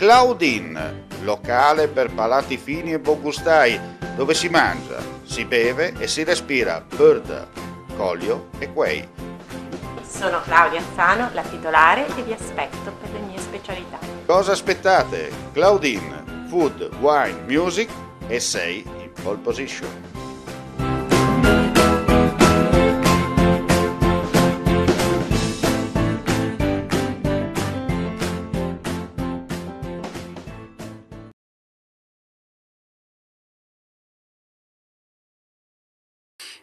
Claudine, locale per palati fini e buongustai, dove si mangia, si beve e si respira bird, Collio e Quay. Sono Claudia Zano, la titolare, e vi aspetto per le mie specialità. Cosa aspettate? Claudine, food, wine, music e sei in pole position.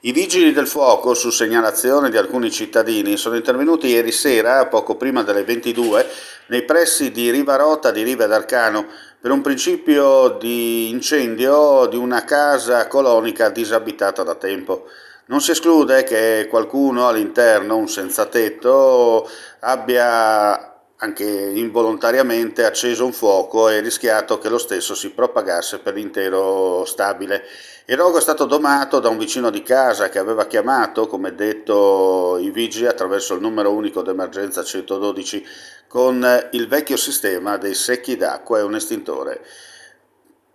I vigili del fuoco, su segnalazione di alcuni cittadini, sono intervenuti ieri sera, poco prima delle 22, nei pressi di Rivarota di Riva d'Arcano per un principio di incendio di una casa colonica disabitata da tempo. Non si esclude che qualcuno all'interno, un senzatetto, abbia anche involontariamente acceso un fuoco e rischiato che lo stesso si propagasse per l'intero stabile. Il rogo è stato domato da un vicino di casa che aveva chiamato, come detto, i vigili attraverso il numero unico d'emergenza 112 con il vecchio sistema dei secchi d'acqua e un estintore.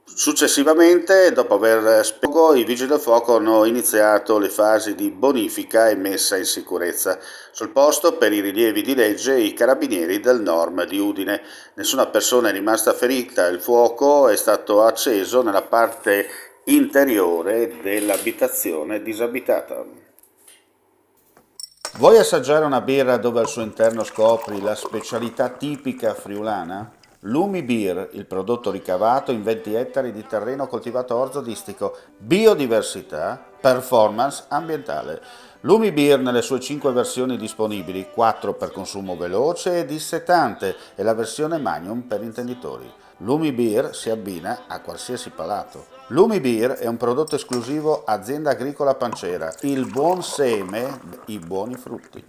Successivamente, dopo aver spento, i vigili del fuoco hanno iniziato le fasi di bonifica e messa in sicurezza. Sul posto, per i rilievi di legge, i carabinieri del Norm di Udine. Nessuna persona è rimasta ferita, il fuoco è stato acceso nella parte interiore dell'abitazione disabitata. Vuoi assaggiare una birra dove al suo interno scopri la specialità tipica friulana? Lumi Beer, il prodotto ricavato in 20 ettari di terreno coltivato orzodistico, biodiversità, performance ambientale. Lumi Beer nelle sue 5 versioni disponibili, 4 per consumo veloce e dissetante e la versione Magnum per intenditori. Lumi Beer si abbina a qualsiasi palato. Lumi Beer è un prodotto esclusivo Azienda Agricola Pancera, il buon seme, i buoni frutti.